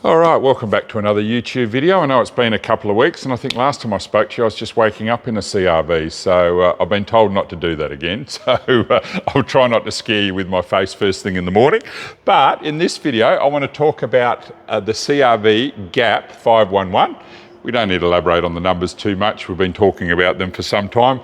All right, welcome back to another YouTube video. I know it's been a couple of weeks, and I think last time I spoke to you, I was just waking up in a CRV. So I've been told not to do that again. So I'll try not to scare you with my face first thing in the morning. But in this video, I want to talk about the CRV Gap 511. We don't need to elaborate on the numbers too much. We've been talking about them for some time.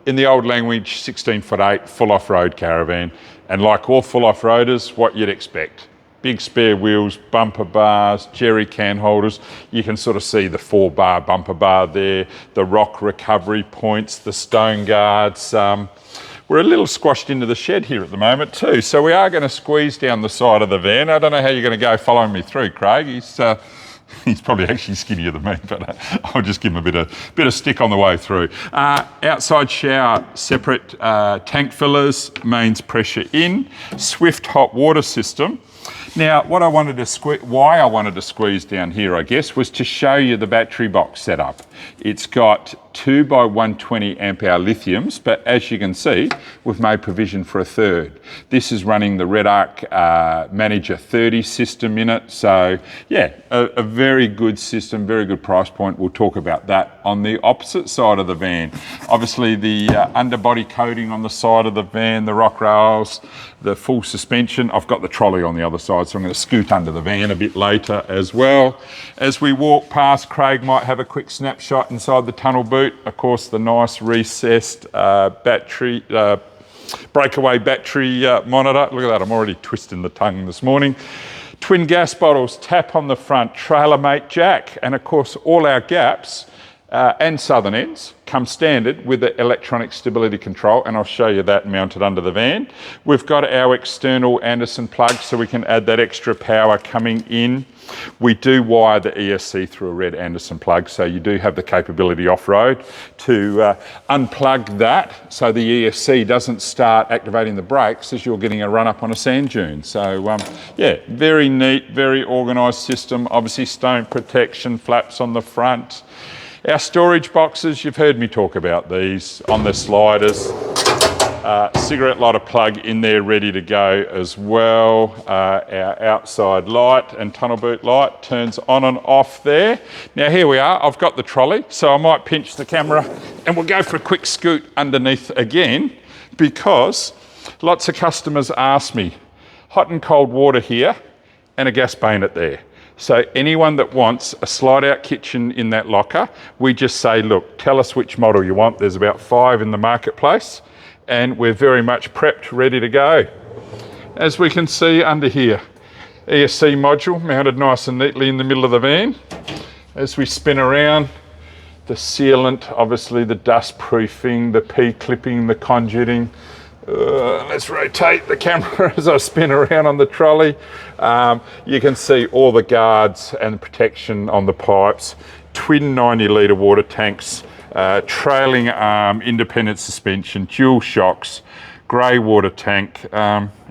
In the old language, 16'8", full off-road caravan. And like all full off-roaders, what you'd expect. Big spare wheels, bumper bars, jerry can holders. You can sort of see the 4-bar bumper bar there, the rock recovery points, the stone guards. We're a little squashed into the shed here at the moment too. So we are going to squeeze down the side of the van. I don't know how you're going to go following me through, Craig. He's probably actually skinnier than me, but I'll just give him a bit of stick on the way through. Outside shower, separate tank fillers, mains pressure in, swift hot water system. Now, why I wanted to squeeze down here, I guess, was to show you the battery box setup. It's got 2 by 120 amp hour lithiums, but as you can see, we've made provision for a third. This is running the Red Arc Manager 30 system in it. So yeah, a very good system, very good price point. We'll talk about that on the opposite side of the van. Obviously the underbody coating on the side of the van, the rock rails, the full suspension. I've got the trolley on the other side, so I'm going to scoot under the van a bit later as well. As we walk past, Craig might have a quick snapshot inside the tunnel boot. Of course, the nice recessed battery, breakaway battery monitor. Look at that, I'm already twisting the tongue this morning. Twin gas bottles, tap on the front, trailer mate jack, and of course all our gaps and southern ends come standard with the electronic stability control, and I'll show you that mounted under the van. We've got our external Anderson plug, so we can add that extra power coming in. We do wire the ESC through a red Anderson plug, so you do have the capability off-road to unplug that so the ESC doesn't start activating the brakes as you're getting a run up on a sand dune. So yeah, very neat, very organised system. Obviously stone protection, flaps on the front. Our storage boxes, you've heard me talk about these on the sliders. Cigarette lighter plug in there ready to go as well. Our outside light and tunnel boot light turns on and off there. Now here we are, I've got the trolley, so I might pinch the camera and we'll go for a quick scoot underneath again, because lots of customers ask me, hot and cold water here and a gas bayonet there. So anyone that wants a slide out kitchen in that locker, we just say, look, tell us which model you want. There's about 5 in the marketplace, and we're very much prepped, ready to go. As we can see under here, ESC module mounted nice and neatly in the middle of the van. As we spin around, the sealant, obviously the dust proofing, the P-clipping, the conduiting. Let's rotate the camera as I spin around on the trolley. You can see all the guards and protection on the pipes, twin 90-litre water tanks, trailing arm, independent suspension, dual shocks, grey water tank,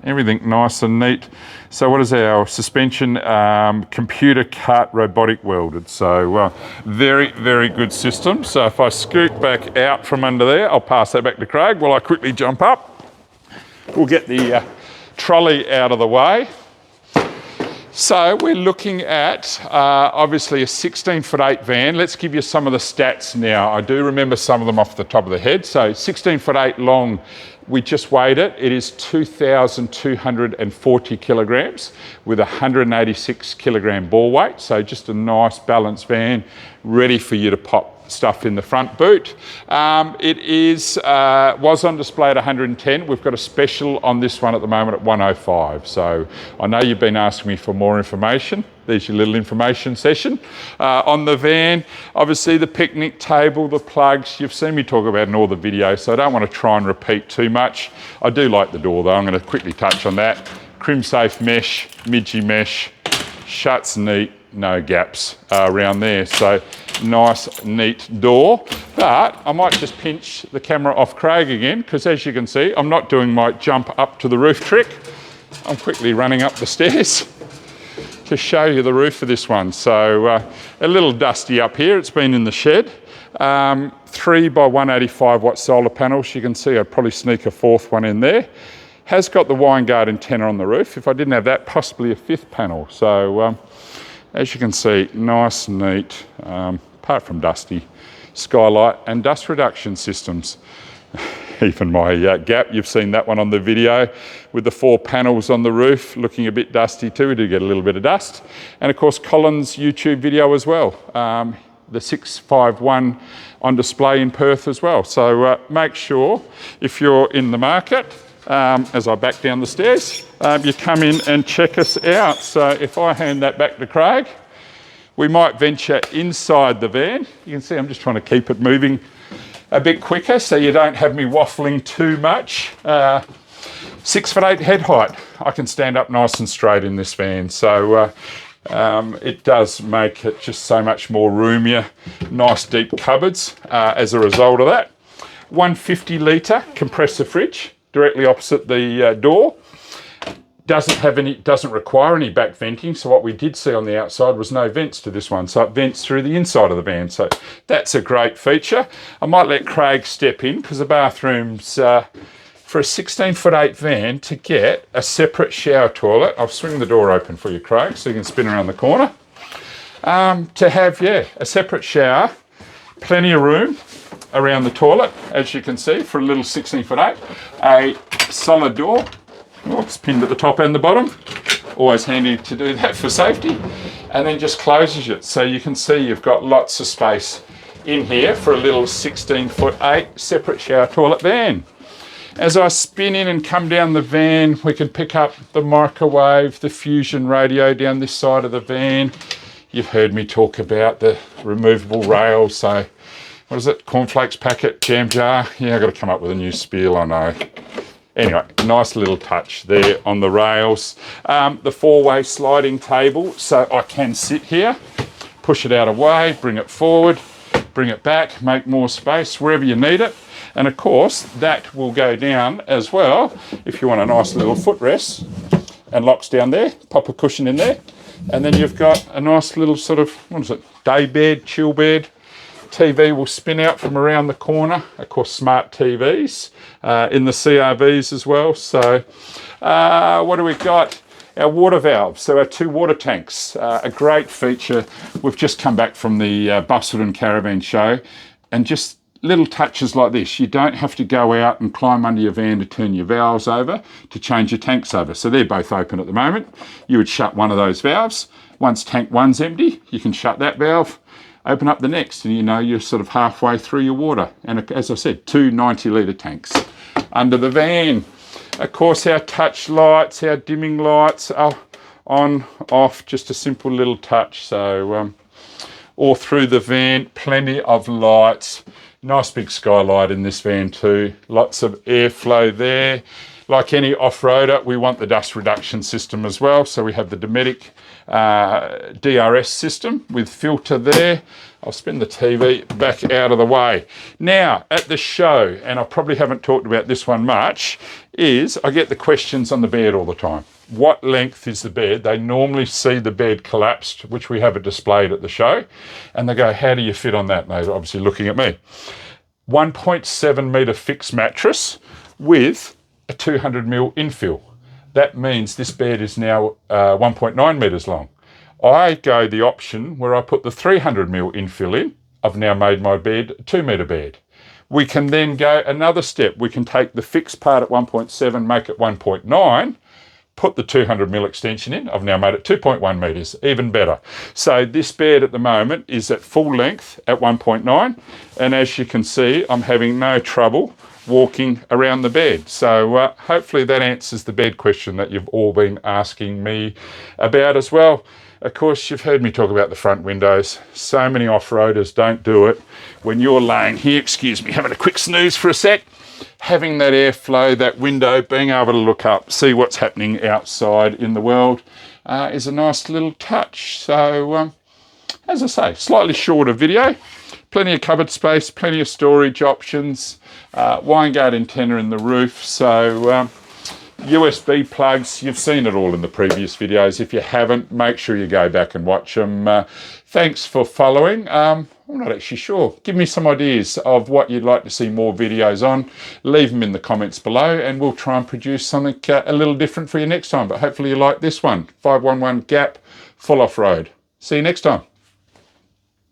everything nice and neat. So what is our suspension? Computer cut, robotic welded. So very, very good system. So if I scoot back out from under there, I'll pass that back to Craig while I quickly jump up. We'll get the trolley out of the way. So we're looking at obviously a 16'8" van. Let's give you some of the stats now. I do remember some of them off the top of the head. So 16'8" long, we just weighed it. It is 2,240 kilograms with 186 kilogram ball weight. So just a nice balanced van, ready for you to pop stuff in the front boot. It was on display at 110. We've got a special on this one at the moment at 105. So I know you've been asking me for more information. There's your little information session. On the van, obviously the picnic table, the plugs, you've seen me talk about in all the videos, so I don't want to try and repeat too much. I do like the door though, I'm going to quickly touch on that. Crim safe mesh, midgie mesh, shuts neat, no gaps around there. So nice, neat door. But I might just pinch the camera off Craig again, because as you can see, I'm not doing my jump up to the roof trick. I'm quickly running up the stairs to show you the roof of this one. So a little dusty up here. It's been in the shed. 3 by 185 watt solar panels. You can see I'd probably sneak a 4th one in there. Has got the wine guard antenna on the roof. If I didn't have that, possibly a 5th panel. So As you can see, nice and neat, apart from dusty, skylight and dust reduction systems. Even my gap, you've seen that one on the video with the 4 panels on the roof looking a bit dusty too. We do get a little bit of dust. And of course, Colin's YouTube video as well. The 651 on display in Perth as well. So make sure if you're in the market, as I back down the stairs, you come in and check us out. So if I hand that back to Craig, we might venture inside the van. You can see I'm just trying to keep it moving a bit quicker so you don't have me waffling too much. 6'8" head height. I can stand up nice and straight in this van. So it does make it just so much more roomier. Nice deep cupboards as a result of that. 150 litre compressor fridge directly opposite the door. Doesn't require any back venting. So what we did see on the outside was no vents to this one. So it vents through the inside of the van. So that's a great feature. I might let Craig step in because the bathroom's for a 16'8" van to get a separate shower toilet. I'll swing the door open for you, Craig, so you can spin around the corner. To have, a separate shower, plenty of room around the toilet, as you can see, for a little 16'8". A solid door. Oh, it's pinned at the top and the bottom. Always handy to do that for safety. And then just closes it. So you can see you've got lots of space in here for a little 16'8" separate shower toilet van. As I spin in and come down the van, we can pick up the microwave, the fusion radio down this side of the van. You've heard me talk about the removable rails. So what is it? Cornflakes packet, jam jar. Yeah, I've got to come up with a new spiel, I know. Anyway, nice little touch there on the rails. The 4-way sliding table, so I can sit here, push it out of way, bring it forward, bring it back, make more space wherever you need it. And of course, that will go down as well if you want a nice little footrest, and locks down there, pop a cushion in there. And then you've got a nice little sort of, day bed, chill bed. TV will spin out from around the corner. Of course, smart TVs in the CRVs as well. So what do we got? Our water valves, so our 2 water tanks, a great feature. We've just come back from the Busselton Caravan show, and just little touches like this. You don't have to go out and climb under your van to turn your valves over to change your tanks over. So they're both open at the moment. You would shut one of those valves. Once tank 1's empty, you can shut that valve, open up the next, and you're sort of halfway through your water. And as I said, 2 90-litre tanks under the van. Of course, our touch lights, our dimming lights are on, off, just a simple little touch. So all through the van, plenty of lights. Nice big skylight in this van too. Lots of airflow there. Like any off-roader, we want the dust reduction system as well. So we have the Dometic DRS system with filter there. I'll spin the TV back out of the way. Now, at the show, and I probably haven't talked about this one much, is I get the questions on the bed all the time. What length is the bed? They normally see the bed collapsed, which we have it displayed at the show, and they go, how do you fit on that? And they're obviously looking at me. 1.7 metre fixed mattress with a 200mm infill. That means this bed is now 1.9 metres long. I go the option where I put the 300mm infill in. I've now made my bed a 2 metre bed. We can then go another step. We can take the fixed part at 1.7, make it 1.9, put the 200mm extension in. I've now made it 2.1 metres, even better. So this bed at the moment is at full length at 1.9. And as you can see, I'm having no trouble walking around the bed. So hopefully that answers the bed question that you've all been asking me about as well. Of course, you've heard me talk about the front windows. So many off-roaders don't do it. When you're laying here, excuse me, having a quick snooze for a sec, having that airflow, that window, being able to look up, see what's happening outside in the world is a nice little touch. So, as I say, slightly shorter video, plenty of cupboard space, plenty of storage options, wine guard antenna in the roof. So, USB plugs, you've seen it all in the previous videos. If you haven't, make sure you go back and watch them. Thanks for following. I'm not actually sure. Give me some ideas of what you'd like to see more videos on. Leave them in the comments below and we'll try and produce something a little different for you next time. But hopefully you like this one. 511 Gap, full off-road. See you next time.